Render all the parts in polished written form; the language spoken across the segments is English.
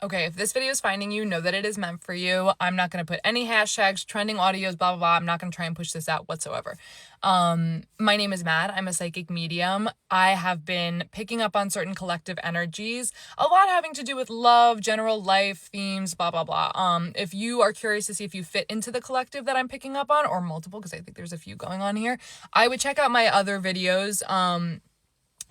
Okay, if this video is finding you, know that it is meant for you. I'm not going to put any hashtags, trending audios, blah, blah, blah. I'm not going to try and push this out whatsoever. My name is Matt. I'm a psychic medium. I have been picking up on certain collective energies, a lot having to do with love, general life themes, blah, blah, blah. If you are curious to see if you fit into the collective that I'm picking up on, or multiple, because I think there's a few going on here, I would check out my other videos.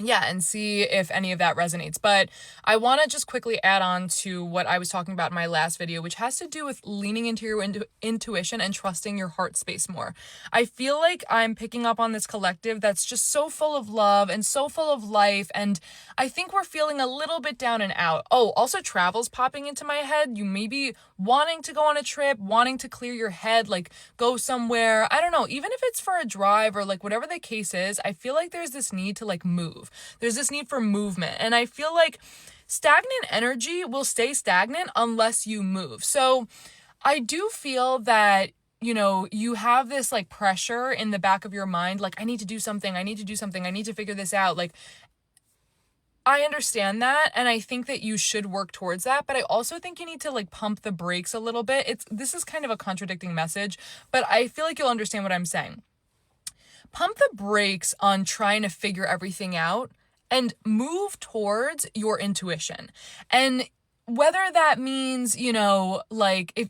And see if any of that resonates. But I want to just quickly add on to what I was talking about in my last video, which has to do with leaning into your intuition and trusting your heart space more. I feel like I'm picking up on this collective that's just so full of love and so full of life, and I think we're feeling a little bit down and out. Oh, also travel's popping into my head. You may be wanting to go on a trip, wanting to clear your head, like go somewhere. I don't know, even if it's for a drive or like whatever the case is, I feel like there's this need to like move. There's this need for movement. And I feel like stagnant energy will stay stagnant unless you move. So I do feel that, you have this like pressure in the back of your mind, like, I need to do something, I need to figure this out. Like, I understand that, and I think that you should work towards that, but I also think you need to like pump the brakes a little bit. This is kind of a contradicting message, but I feel like you'll understand what I'm saying. Pump the brakes on trying to figure everything out and move towards your intuition. And whether that means, like, if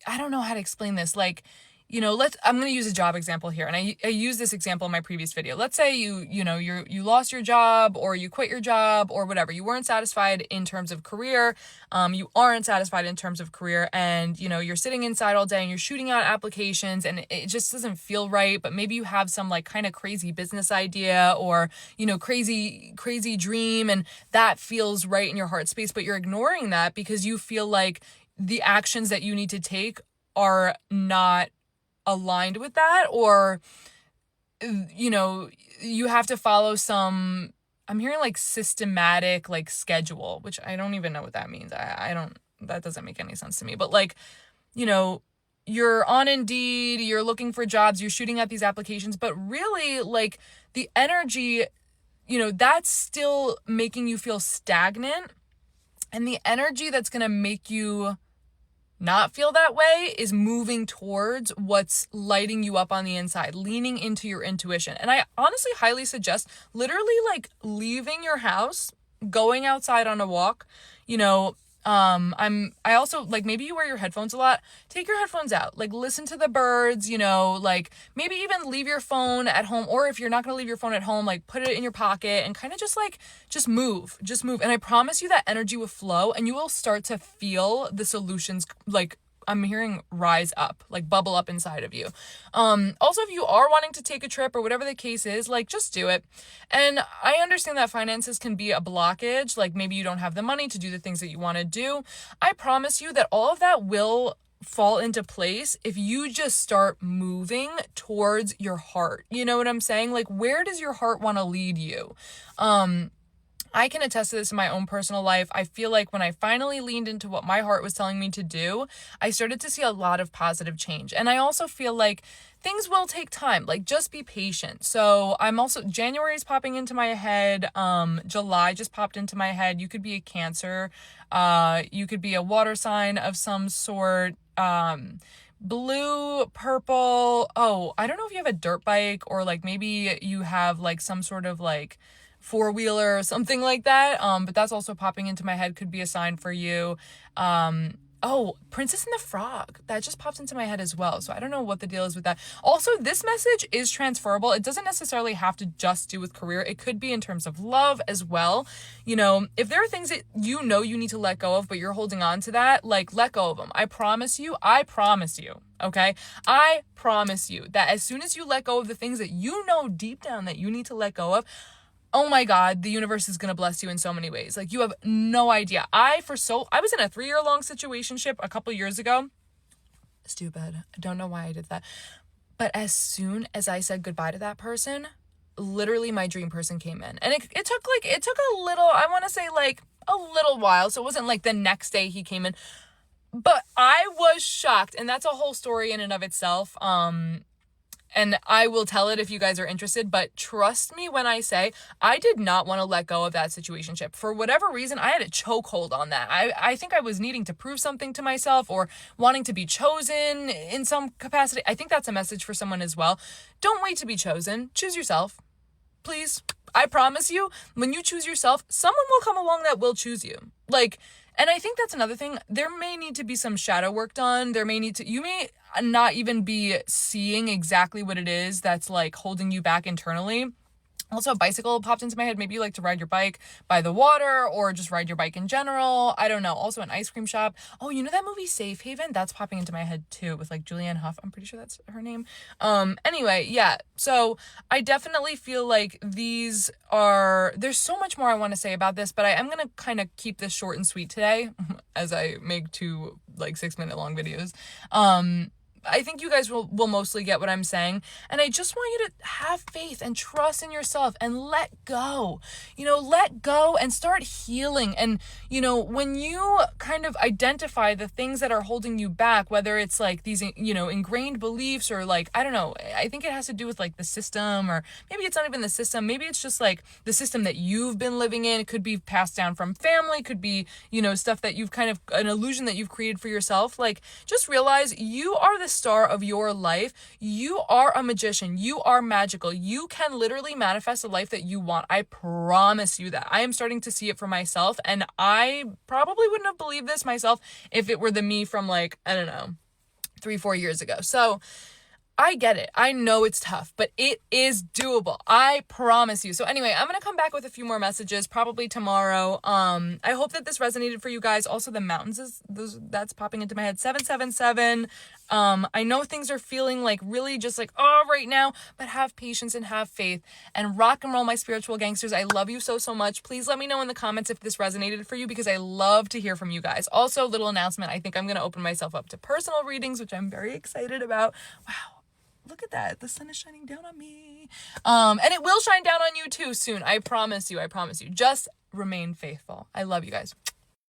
I don't know how to explain this, like, I'm going to use a job example here. And I used this example in my previous video. Let's say you lost your job, or you quit your job, or whatever. You weren't satisfied in terms of career. You aren't satisfied in terms of career, and, you're sitting inside all day and you're shooting out applications and it just doesn't feel right. But maybe you have some like kind of crazy business idea, or, crazy dream, and that feels right in your heart space, but you're ignoring that because you feel like the actions that you need to take are not aligned with that, or you have to follow some, I'm hearing like systematic like schedule, which I don't even know what that means. I don't, that doesn't make any sense to me. But like, you're on Indeed, you're looking for jobs, you're shooting out these applications, but really like the energy, that's still making you feel stagnant. And the energy that's going to make you not feel that way is moving towards what's lighting you up on the inside, leaning into your intuition. And I honestly highly suggest literally like leaving your house, going outside on a walk. I also like, maybe you wear your headphones a lot. Take your headphones out, like listen to the birds, like maybe even leave your phone at home, or if you're not going to leave your phone at home, like put it in your pocket and kind of just move. And I promise you that energy will flow and you will start to feel the solutions, like I'm hearing rise up, like bubble up inside of you. Also, if you are wanting to take a trip or whatever the case is, like just do it. And I understand that finances can be a blockage. Like maybe you don't have the money to do the things that you want to do. I promise you that all of that will fall into place if you just start moving towards your heart. You know what I'm saying? Like, where does your heart want to lead you? I can attest to this in my own personal life. I feel like when I finally leaned into what my heart was telling me to do, I started to see a lot of positive change. And I also feel like things will take time. Like, just be patient. So January is popping into my head. July just popped into my head. You could be a Cancer. You could be a water sign of some sort. Blue, purple. Oh, I don't know if you have a dirt bike, or like maybe you have like some sort of like four-wheeler or something like that. But that's also popping into my head, could be a sign for you. Princess and the Frog, that just pops into my head as well. So I don't know what the deal is with that. Also, this message is transferable. It doesn't necessarily have to just do with career. It could be in terms of love as well. If there are things that you need to let go of, but you're holding on to that, like, let go of them. I promise you, okay? I promise you that as soon as you let go of the things that you know deep down that you need to let go of, oh my God, the universe is going to bless you in so many ways. Like, you have no idea. I was in a 3-year-long situationship a couple years ago. Stupid. I don't know why I did that. But as soon as I said goodbye to that person, literally my dream person came in. And it took a little, I want to say like a little while. So it wasn't like the next day he came in. But I was shocked. And that's a whole story in and of itself. and I will tell it if you guys are interested, but trust me when I say I did not want to let go of that situationship. For whatever reason, I had a chokehold on that. I think I was needing to prove something to myself or wanting to be chosen in some capacity. I think that's a message for someone as well. Don't wait to be chosen. Choose yourself. Please. I promise you, when you choose yourself, someone will come along that will choose you. Like, and I think that's another thing. There may need to be some shadow work done. You may not even be seeing exactly what it is that's like holding you back internally. Also, a bicycle popped into my head. Maybe you like to ride your bike by the water or just ride your bike in general. I don't know. Also, an ice cream shop. Oh, you know that movie Safe Haven? That's popping into my head too with like Julianne Hough. I'm pretty sure that's her name. Anyway, yeah. So I definitely feel like there's so much more I want to say about this, but I'm going to kind of keep this short and sweet today as I make 2 like 6-minute long videos. I think you guys will mostly get what I'm saying. And I just want you to have faith and trust in yourself and let go. Let go and start healing. And, when you kind of identify the things that are holding you back, whether it's like these, ingrained beliefs or like, I don't know, I think it has to do with like the system, or maybe it's not even the system. Maybe it's just like the system that you've been living in. It could be passed down from family, could be, stuff that you've kind of an illusion that you've created for yourself. Like, just realize you are the star of your life. You are a magician. You are magical. You can literally manifest a life that you want. I promise you that. I am starting to see it for myself, and I probably wouldn't have believed this myself if it were the me from like, I don't know, 3-4 years ago. So I get it. I know it's tough, but it is doable. I promise you. So anyway, I'm going to come back with a few more messages probably tomorrow. I hope that this resonated for you guys. Also, the mountains that's popping into my head. 777. I know things are feeling like really just like, right now, but have patience and have faith and rock and roll, my spiritual gangsters. I love you so much. Please let me know in the comments if this resonated for you, because I love to hear from you guys. Also, little announcement. I think I'm going to open myself up to personal readings, which I'm very excited about. Wow. Look at that. The sun is shining down on me. And it will shine down on you too soon. I promise you. Just remain faithful. I love you guys.